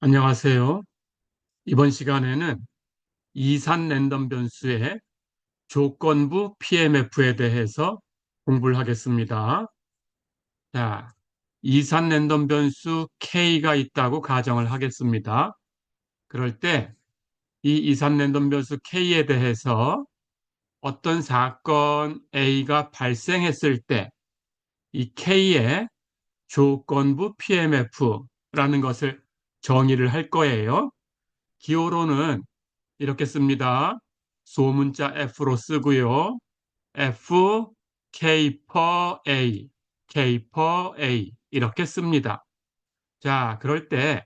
안녕하세요. 이번 시간에는 이산 랜덤 변수의 조건부 PMF에 대해서 공부를 하겠습니다. 자, 이산 랜덤 변수 K가 있다고 가정을 하겠습니다. 그럴 때 이 이산 랜덤 변수 K에 대해서 어떤 사건 A가 발생했을 때 이 K의 조건부 PMF라는 것을 정의를 할 거예요. 기호로는 이렇게 씁니다. 소문자 F로 쓰고요. F, K per A, K per A 이렇게 씁니다. 자, 그럴 때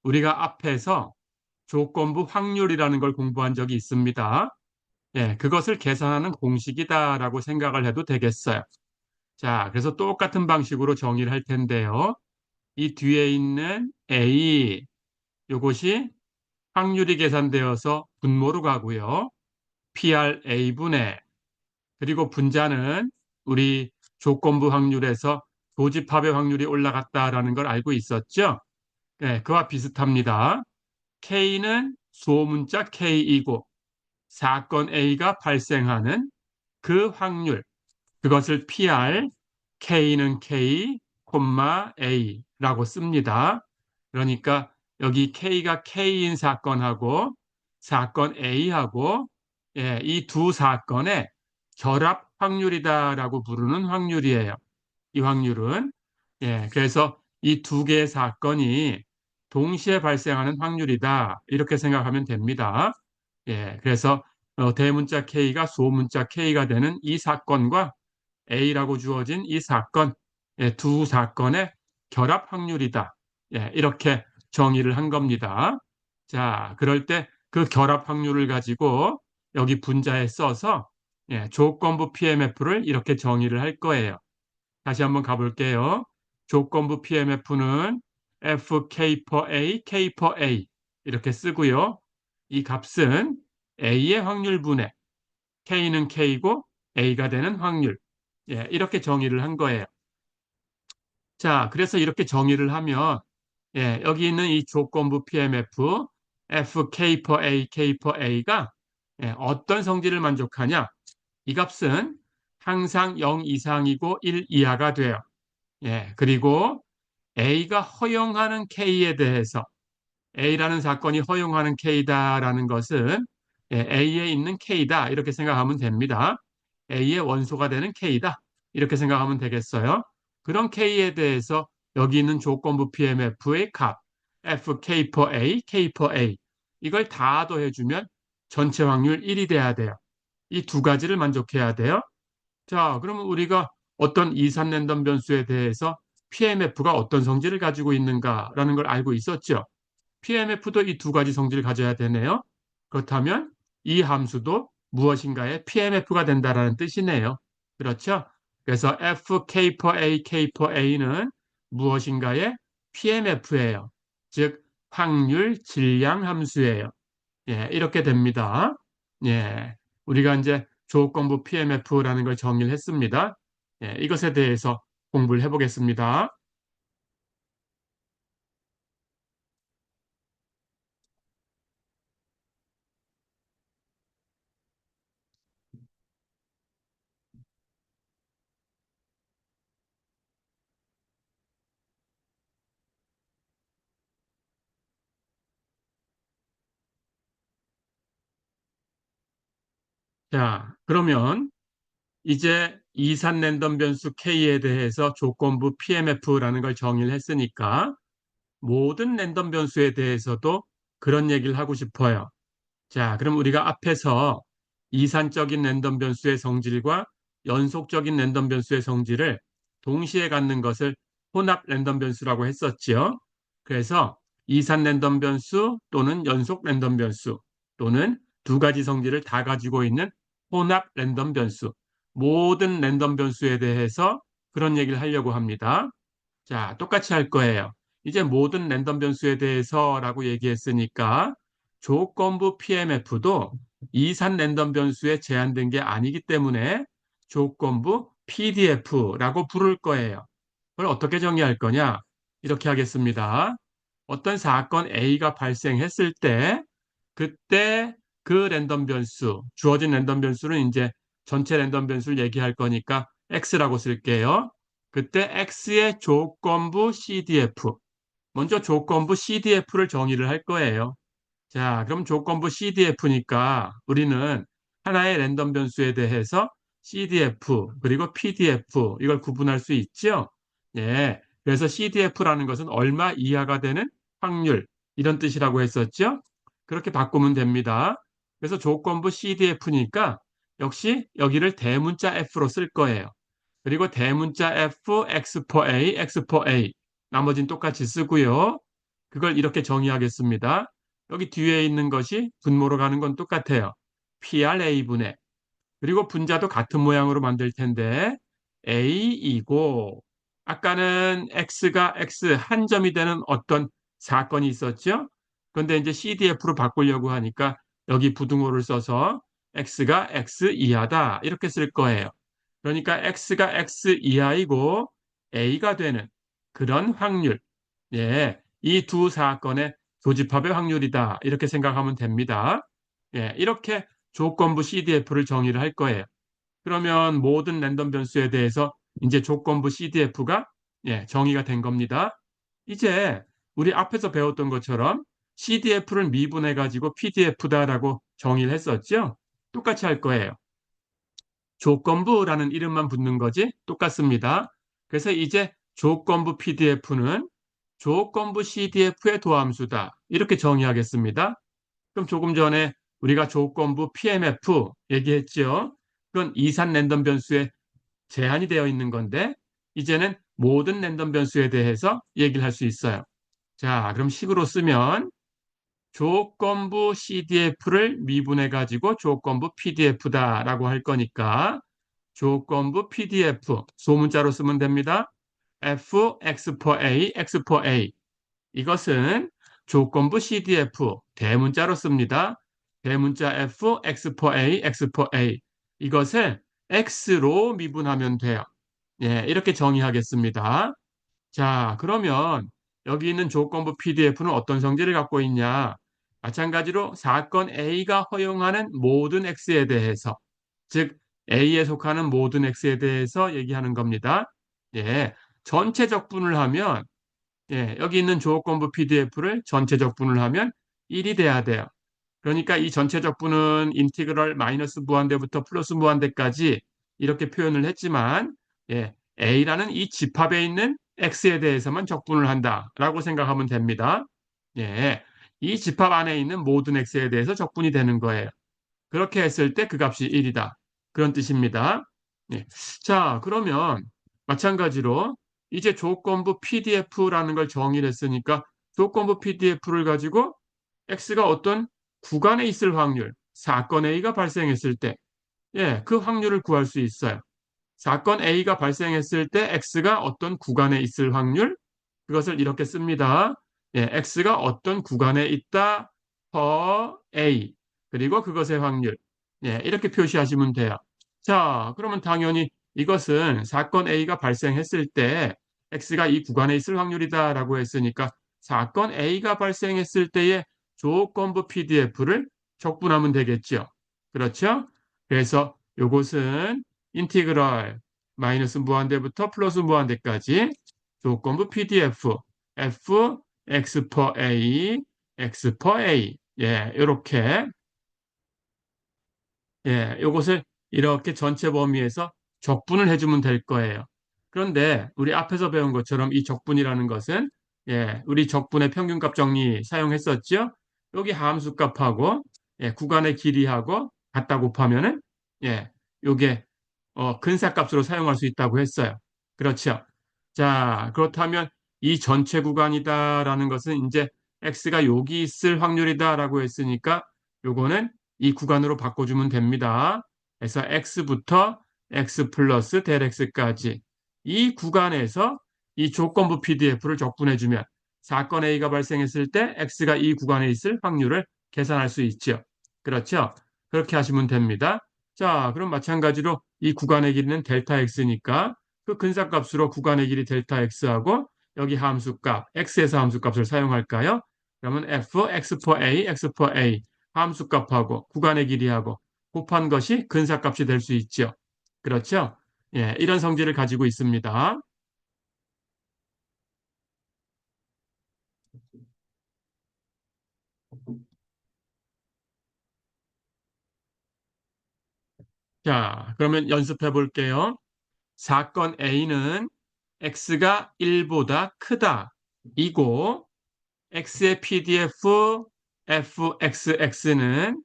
우리가 앞에서 조건부 확률이라는 걸 공부한 적이 있습니다. 예, 그것을 계산하는 공식이다라고 생각을 해도 되겠어요. 자, 그래서 똑같은 방식으로 정의를 할 텐데요. 이 뒤에 있는 A, 이것이 확률이 계산되어서 분모로 가고요. PRA분의 그리고 분자는 우리 조건부 확률에서 조집합의 확률이 올라갔다라는 걸 알고 있었죠? 네, 그와 비슷합니다. K는 소문자 K이고 사건 A가 발생하는 그 확률, 그것을 PR, K는 K, A라고 씁니다. 그러니까 여기 K가 K인 사건하고 사건 A하고 이 두 사건의 결합 확률이다라고 부르는 확률이에요. 이 확률은 그래서 이 두 개의 사건이 동시에 발생하는 확률이다 이렇게 생각하면 됩니다. 그래서 대문자 K가 소문자 K가 되는 이 사건과 A라고 주어진 이 사건, 두 사건의 결합 확률이다. 이렇게 정의를 한 겁니다. 자, 그럴 때 그 결합 확률을 가지고 여기 분자에 써서 조건부 PMF를 이렇게 정의를 할 거예요. 다시 한번 가볼게요. 조건부 PMF는 FK per A, K per A 이렇게 쓰고요. 이 값은 A의 확률분의 K는 K고 A가 되는 확률. 이렇게 정의를 한 거예요. 자, 그래서 이렇게 정의를 하면 여기 있는 이 조건부 PMF FK per A, K per A가 어떤 성질을 만족하냐? 이 값은 항상 0 이상이고 1 이하가 돼요. 그리고 A가 허용하는 K에 대해서 A라는 사건이 허용하는 K다라는 것은 A에 있는 K다 이렇게 생각하면 됩니다. A의 원소가 되는 K다 이렇게 생각하면 되겠어요. 그런 K에 대해서 여기 있는 조건부 PMF의 값 FK per A, K per A 이걸 다 더해주면 전체 확률 1이 돼야 돼요. 이 두 가지를 만족해야 돼요. 자, 그러면 우리가 어떤 이산 랜덤 변수에 대해서 PMF가 어떤 성질을 가지고 있는가라는 걸 알고 있었죠. PMF도 이 두 가지 성질을 가져야 되네요. 그렇다면 이 함수도 무엇인가의 PMF가 된다라는 뜻이네요. 그렇죠? 그래서 FK per A, K per A는 무엇인가의 PMF예요. 즉 확률 질량 함수예요. 이렇게 됩니다. 우리가 이제 조건부 PMF라는 걸 정의를 했습니다. 이것에 대해서 공부를 해보겠습니다. 자, 그러면 이제 이산 랜덤 변수 K에 대해서 조건부 PMF라는 걸 정의를 했으니까 모든 랜덤 변수에 대해서도 그런 얘기를 하고 싶어요. 자, 그럼 우리가 앞에서 이산적인 랜덤 변수의 성질과 연속적인 랜덤 변수의 성질을 동시에 갖는 것을 혼합 랜덤 변수라고 했었지요. 그래서 이산 랜덤 변수 또는 연속 랜덤 변수 또는 두 가지 성질을 다 가지고 있는 혼합 랜덤 변수 모든 랜덤 변수에 대해서 그런 얘기를 하려고 합니다. 자, 똑같이 할 거예요. 이제 모든 랜덤 변수에 대해서라고 얘기했으니까 조건부 PMF도 이산 랜덤 변수에 제한된 게 아니기 때문에 조건부 PDF라고 부를 거예요. 그걸 어떻게 정의할 거냐? 이렇게 하겠습니다. 어떤 사건 A가 발생했을 때 그때 그 랜덤 변수, 주어진 랜덤 변수는 이제 전체 랜덤 변수를 얘기할 거니까 X라고 쓸게요. 그때 X의 조건부 CDF. 먼저 조건부 CDF를 정의를 할 거예요. 자, 그럼 조건부 CDF니까 우리는 하나의 랜덤 변수에 대해서 CDF 그리고 PDF 이걸 구분할 수 있죠? 예. 그래서 CDF라는 것은 얼마 이하가 되는 확률 이런 뜻이라고 했었죠? 그렇게 바꾸면 됩니다. 그래서 조건부 CDF니까 역시 여기를 대문자 F로 쓸 거예요. 그리고 대문자 F, X for A, X for A. 나머지는 똑같이 쓰고요. 그걸 이렇게 정의하겠습니다. 여기 뒤에 있는 것이 분모로 가는 건 똑같아요. PRA분의. 그리고 분자도 같은 모양으로 만들 텐데 A이고 아까는 X가 X 한 점이 되는 어떤 사건이 있었죠? 그런데 이제 CDF로 바꾸려고 하니까 여기 부등호를 써서 X가 X 이하다 이렇게 쓸 거예요. 그러니까 X가 X 이하이고 A가 되는 그런 확률. 예, 이 두 사건의 교집합의 확률이다. 이렇게 생각하면 됩니다. 예, 이렇게 조건부 CDF를 정의를 할 거예요. 그러면 모든 랜덤 변수에 대해서 이제 조건부 CDF가 예, 정의가 된 겁니다. 이제 우리 앞에서 배웠던 것처럼 CDF를 미분해 가지고 PDF다라고 정의를 했었죠. 똑같이 할 거예요. 조건부라는 이름만 붙는 거지 똑같습니다. 그래서 이제 조건부 PDF는 조건부 CDF의 도함수다. 이렇게 정의하겠습니다. 그럼 조금 전에 우리가 조건부 PMF 얘기했죠. 그건 이산 랜덤 변수에 제한이 되어 있는 건데 이제는 모든 랜덤 변수에 대해서 얘기를 할 수 있어요. 자, 그럼 식으로 쓰면 조건부 CDF를 미분해 가지고 조건부 PDF다라고 할 거니까 조건부 PDF 소문자로 쓰면 됩니다. F, X for A, X for A. 이것은 조건부 CDF 대문자로 씁니다. 대문자 F, X for A, X for A. 이것을 X로 미분하면 돼요. 예, 이렇게 정의하겠습니다. 자, 그러면 여기 있는 조건부 PDF는 어떤 성질을 갖고 있냐? 마찬가지로 사건 A가 허용하는 모든 X에 대해서, 즉 A에 속하는 모든 X에 대해서 얘기하는 겁니다. 예, 전체 적분을 하면 예, 여기 있는 조건부 PDF를 전체 적분을 하면 1이 돼야 돼요. 그러니까 이 전체 적분은 인티그럴 마이너스 무한대부터 플러스 무한대까지 이렇게 표현을 했지만 예, A라는 이 집합에 있는 X에 대해서만 적분을 한다라고 생각하면 됩니다. 예, 이 집합 안에 있는 모든 X에 대해서 적분이 되는 거예요. 그렇게 했을 때 그 값이 1이다. 그런 뜻입니다. 예. 자, 그러면 마찬가지로 이제 조건부 PDF라는 걸 정의를 했으니까 조건부 PDF를 가지고 X가 어떤 구간에 있을 확률, 사건 A가 발생했을 때, 예, 그 확률을 구할 수 있어요. 사건 A가 발생했을 때 X가 어떤 구간에 있을 확률, 그것을 이렇게 씁니다. 예, X가 어떤 구간에 있다, per A, 그리고 그것의 확률. 예, 이렇게 표시하시면 돼요. 자, 그러면 당연히 이것은 사건 A가 발생했을 때 X가 이 구간에 있을 확률이다라고 했으니까 사건 A가 발생했을 때의 조건부 PDF를 적분하면 되겠죠. 그렇죠? 그래서 이것은 인티그럴 마이너스 무한대부터 플러스 무한대까지 조건부 PDF F X per A X per A 예, 이렇게 예, 이것을 이렇게 전체 범위에서 적분을 해주면 될 거예요. 그런데 우리 앞에서 배운 것처럼 이 적분이라는 것은 예, 우리 적분의 평균값 정리 사용했었죠? 여기 함수값하고 예, 구간의 길이하고 갖다 곱하면은 예, 요게 근사값으로 사용할 수 있다고 했어요. 그렇죠? 자, 그렇다면 이 전체 구간이다라는 것은 이제 x가 여기 있을 확률이다라고 했으니까 요거는 이 구간으로 바꿔주면 됩니다. 그래서 x부터 x 플러스 델 x까지 이 구간에서 이 조건부 PDF를 적분해주면 사건 A가 발생했을 때 x가 이 구간에 있을 확률을 계산할 수 있죠. 그렇죠? 그렇게 하시면 됩니다. 자, 그럼 마찬가지로 이 구간의 길이는 델타 x니까 그 근사값으로 구간의 길이 델타 x하고 여기 함수값, x에서 함수값을 사용할까요? 그러면 f, x for a, x for a 함수값하고 구간의 길이하고 곱한 것이 근사값이 될 수 있죠. 그렇죠? 예, 이런 성질을 가지고 있습니다. 자, 그러면 연습해 볼게요. 사건 A는 x가 1보다 크다. 이고 x의 PDF fxx는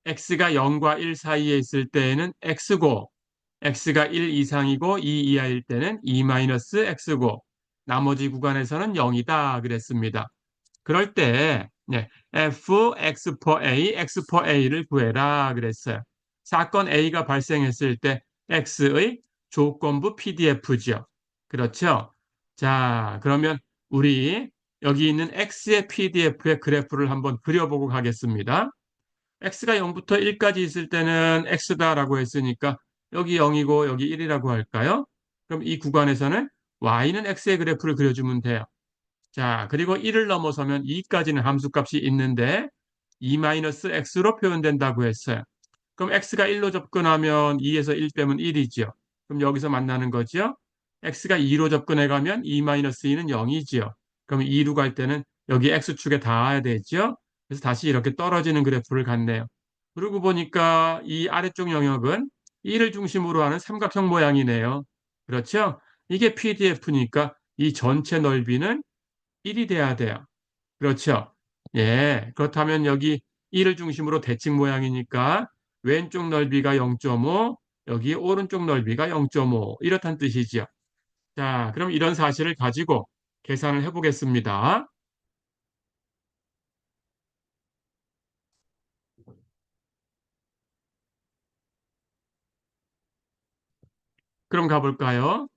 x가 0과 1 사이에 있을 때에는 x고 x가 1 이상이고 2 이하일 때는 2-x고 나머지 구간에서는 0이다 그랬습니다. 그럴 때 네, f x for a, x for a를 구해라 그랬어요. 사건 A가 발생했을 때 x의 조건부 PDF죠. 그렇죠? 자, 그러면 우리 여기 있는 x의 PDF의 그래프를 한번 그려보고 가겠습니다. x가 0부터 1까지 있을 때는 x다라고 했으니까 여기 0이고 여기 1이라고 할까요? 그럼 이 구간에서는 y는 x의 그래프를 그려주면 돼요. 자, 그리고 1을 넘어서면 2까지는 함수값이 있는데 2-x로 표현된다고 했어요. 그럼 x가 1로 접근하면 2에서 1 빼면 1이지요. 그럼 여기서 만나는 거죠. x가 2로 접근해 가면 2-2는 0이지요. 그럼 2로 갈 때는 여기 x축에 닿아야 되죠. 그래서 다시 이렇게 떨어지는 그래프를 갖네요. 그러고 보니까 이 아래쪽 영역은 1을 중심으로 하는 삼각형 모양이네요. 그렇죠? 이게 PDF니까 이 전체 넓이는 1이 돼야 돼요. 그렇죠? 예. 그렇다면 여기 1을 중심으로 대칭 모양이니까 왼쪽 넓이가 0.5, 여기 오른쪽 넓이가 0.5 이렇다는 뜻이지요. 자, 그럼 이런 사실을 가지고 계산을 해보겠습니다. 그럼 가볼까요?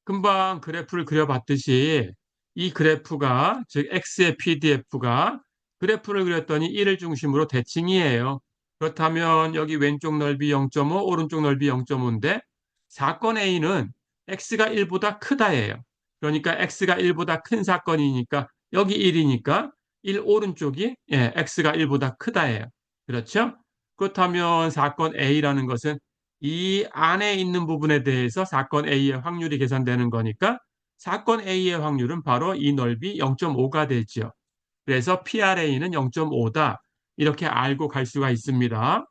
금방 그래프를 그려봤듯이 이 그래프가, 즉 X의 PDF가 그래프를 그렸더니 1을 중심으로 대칭이에요. 그렇다면 여기 왼쪽 넓이 0.5, 오른쪽 넓이 0.5인데 사건 A는 X가 1보다 크다예요. 그러니까 X가 1보다 큰 사건이니까 여기 1이니까 1 오른쪽이 X가 1보다 크다예요. 그렇죠? 그렇다면 사건 A라는 것은 이 안에 있는 부분에 대해서 사건 A의 확률이 계산되는 거니까 사건 A의 확률은 바로 이 넓이 0.5가 되죠. 그래서 PRA는 0.5다. 이렇게 알고 갈 수가 있습니다.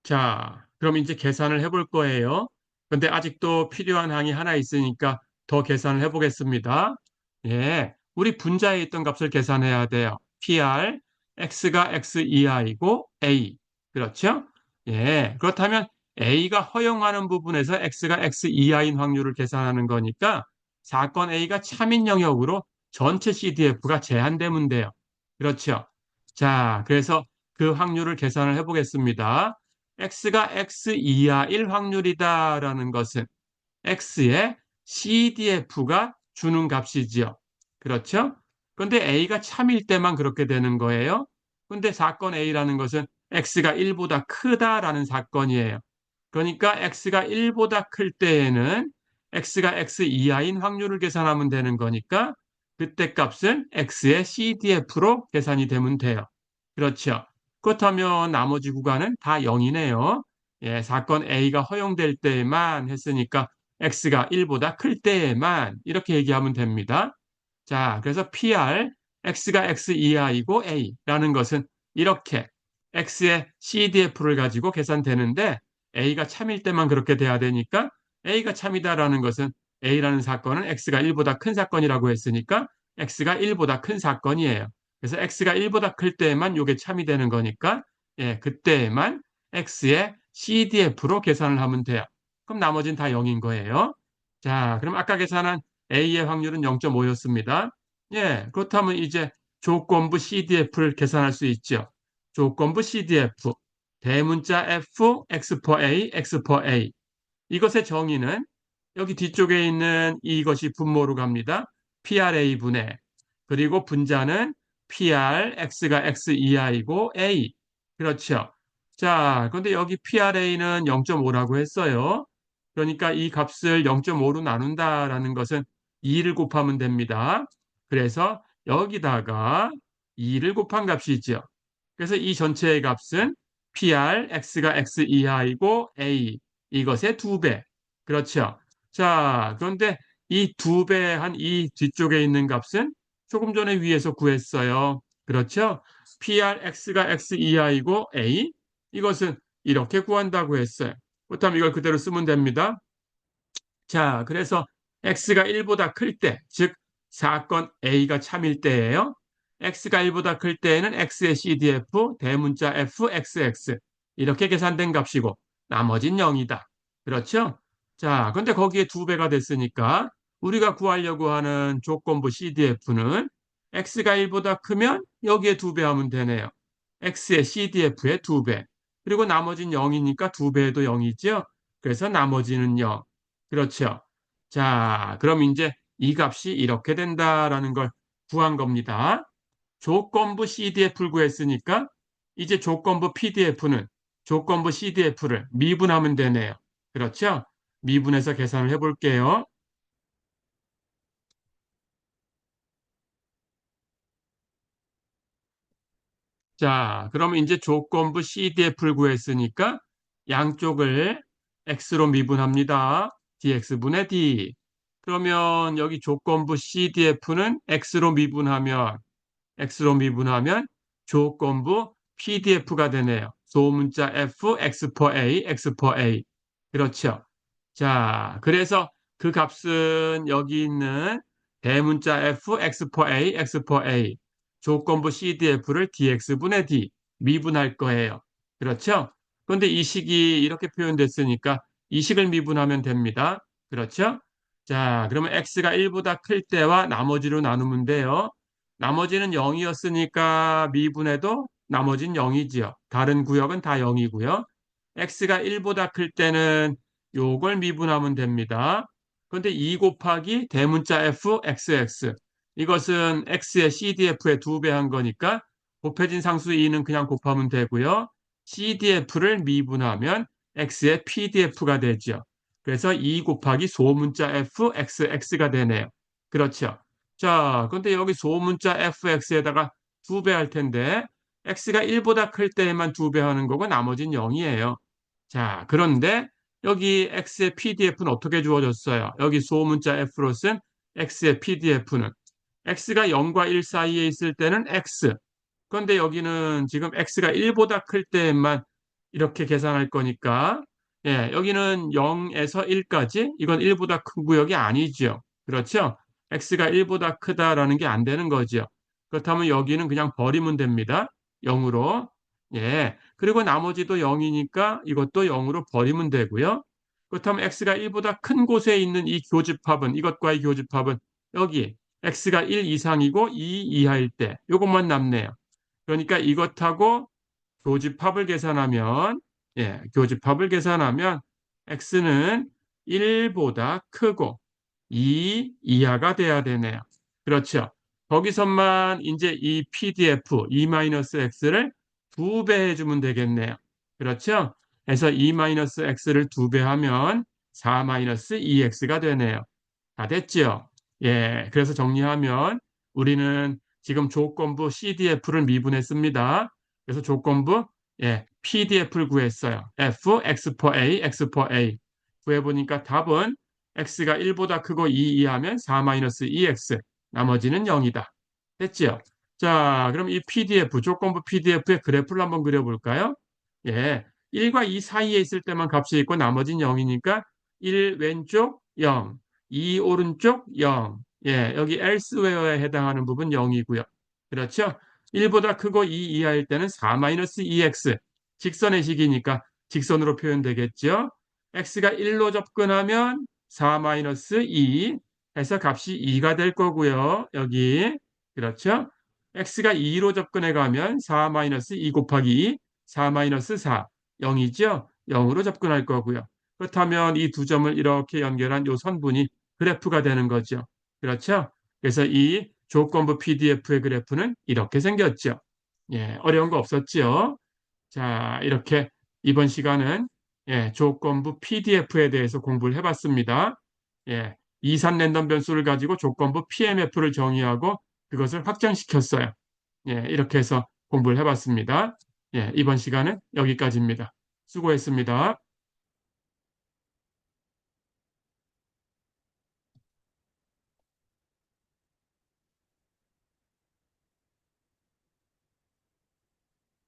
자, 그럼 이제 계산을 해볼 거예요. 근데 아직도 필요한 항이 하나 있으니까 더 계산을 해보겠습니다. 예, 우리 분자에 있던 값을 계산해야 돼요. PR, X가 X 이하이고 A. 그렇죠? 예, 그렇다면 A가 허용하는 부분에서 X가 X 이하인 확률을 계산하는 거니까 사건 A가 참인 영역으로 전체 CDF가 제한되면 돼요. 그렇죠? 자, 그래서 그 확률을 계산을 해보겠습니다. x가 x 이하일 확률이다라는 것은 x의 CDF가 주는 값이지요. 그렇죠? 그런데 a가 참일 때만 그렇게 되는 거예요. 그런데 사건 A라는 것은 x가 1보다 크다라는 사건이에요. 그러니까 x가 1보다 클 때에는 x가 x 이하인 확률을 계산하면 되는 거니까 그때 값은 x의 CDF로 계산이 되면 돼요. 그렇죠? 그렇다면 나머지 구간은 다 0이네요. 예, 사건 A가 허용될 때만 했으니까 x가 1보다 클 때에만 이렇게 얘기하면 됩니다. 자, 그래서 PR, x가 x 이하이고 a라는 것은 이렇게 x의 CDF를 가지고 계산되는데 a가 참일 때만 그렇게 돼야 되니까 a가 참이다라는 것은 a라는 사건은 x가 1보다 큰 사건이라고 했으니까 x가 1보다 큰 사건이에요. 그래서 x가 1보다 클 때에만 이게 참이 되는 거니까 예, 그때에만 x의 CDF로 계산을 하면 돼요. 그럼 나머지는 다 0인 거예요. 자, 그럼 아까 계산한 A의 확률은 0.5였습니다. 예, 그렇다면 이제 조건부 CDF를 계산할 수 있죠. 조건부 CDF, 대문자 F, X for A, X for A. 이것의 정의는 여기 뒤쪽에 있는 이것이 분모로 갑니다. PRA분의 그리고 분자는 PR, X가 X 이하이고 A. 그렇죠. 자, 그런데 여기 PRA는 0.5라고 했어요. 그러니까 이 값을 0.5로 나눈다라는 것은 2를 곱하면 됩니다. 그래서 여기다가 2를 곱한 값이죠. 그래서 이 전체의 값은 PR, X가 X 이하이고 A, 이것의 2배. 그렇죠. 자, 그런데 이 2배 한 이 뒤쪽에 있는 값은 조금 전에 위에서 구했어요. 그렇죠. PR, X가 X 이하이고 A, 이것은 이렇게 구한다고 했어요. 그렇다면 이걸 그대로 쓰면 됩니다. 자, 그래서 x가 1보다 클 때, 즉 사건 A가 참일 때예요. x가 1보다 클 때에는 x의 CDF 대문자 fxx 이렇게 계산된 값이고 나머진 0이다. 그렇죠? 자, 근데 거기에 2배가 됐으니까 우리가 구하려고 하는 조건부 CDF는 x가 1보다 크면 여기에 2배 하면 되네요. x의 CDF의 2배. 그리고 나머진 0이니까 2배도 0이죠. 그래서 나머지는 0. 그렇죠. 자, 그럼 이제 이 값이 이렇게 된다라는 걸 구한 겁니다. 조건부 CDF를 구했으니까 이제 조건부 PDF는 조건부 CDF를 미분하면 되네요. 그렇죠? 미분해서 계산을 해볼게요. 자, 그러면 이제 조건부 CDF를 구했으니까 양쪽을 x로 미분합니다. dx분의 d. 그러면 여기 조건부 CDF는 x로 미분하면 조건부 PDF가 되네요. 소문자 F, X per A, X per A. 그렇죠. 자, 그래서 그 값은 여기 있는 대문자 F, X per A, X per A. 조건부 CDF를 DX분의 D 미분할 거예요. 그렇죠? 그런데 이 식이 이렇게 표현됐으니까 이 식을 미분하면 됩니다. 그렇죠? 자, 그러면 X가 1보다 클 때와 나머지로 나누면 돼요. 나머지는 0이었으니까 미분해도 나머지는 0이지요. 다른 구역은 다 0이고요. x가 1보다 클 때는 요걸 미분하면 됩니다. 그런데 2 곱하기 대문자 f xx 이것은 x의 CDF의 2배 한 거니까 곱해진 상수 2는 그냥 곱하면 되고요. CDF를 미분하면 x의 PDF가 되죠. 그래서 2 곱하기 소문자 fxx가 되네요. 그렇죠. 자, 근데 여기 소문자 fx에다가 2배 할 텐데 x가 1보다 클 때에만 2배 하는 거고 나머지는 0이에요. 자, 그런데 여기 x의 PDF는 어떻게 주어졌어요? 여기 소문자 f로 쓴 x의 PDF는 x가 0과 1 사이에 있을 때는 x. 그런데 여기는 지금 x가 1보다 클 때만 이렇게 계산할 거니까 예, 여기는 0에서 1까지 이건 1보다 큰 구역이 아니죠. 그렇죠? x가 1보다 크다라는 게 안 되는 거죠. 그렇다면 여기는 그냥 버리면 됩니다. 0으로. 예. 그리고 나머지도 0이니까 이것도 0으로 버리면 되고요. 그렇다면 x가 1보다 큰 곳에 있는 이 교집합은 이것과의 교집합은 여기 x가 1 이상이고 2 이하일 때 이것만 남네요. 그러니까 이것하고 교집합을 계산하면 교집합을 계산하면 x는 1보다 크고 2 이하가 돼야 되네요. 그렇죠. 거기서만 이제 이 PDF 2-x를 2배 해주면 되겠네요. 그렇죠. 그래서 2-x를 2배 하면 4-2x가 되네요. 다 됐죠? 예, 그래서 정리하면 우리는 지금 조건부 CDF를 미분했습니다. 그래서 조건부 PDF를 구했어요. F, X per A, X per A. 구해보니까 답은 X가 1보다 크고 2 이하면 4-2X. 나머지는 0이다. 됐죠? 자, 그럼 이 PDF, 조건부 PDF의 그래프를 한번 그려볼까요? 예, 1과 2 사이에 있을 때만 값이 있고 나머지는 0이니까 1 왼쪽 0, 2 오른쪽 0. 예, 여기 elsewhere에 해당하는 부분 0이고요. 그렇죠? 1보다 크고 2 이하일 때는 4-2x. 직선의 식이니까 직선으로 표현되겠죠? x가 1로 접근하면 4-2 해서 값이 2가 될 거고요. 여기. 그렇죠? x가 2로 접근해 가면 4-2 곱하기 2, 4-4, 0이죠? 0으로 접근할 거고요. 그렇다면 이 두 점을 이렇게 연결한 이 선분이 그래프가 되는 거죠. 그렇죠? 그래서 이 조건부 PDF의 그래프는 이렇게 생겼죠. 예, 어려운 거 없었죠? 자, 이렇게 이번 시간은 조건부 PDF에 대해서 공부를 해봤습니다. 이산 랜덤 변수를 가지고 조건부 PMF를 정의하고 그것을 확정시켰어요. 이렇게 해서 공부를 해봤습니다. 이번 시간은 여기까지입니다. 수고했습니다.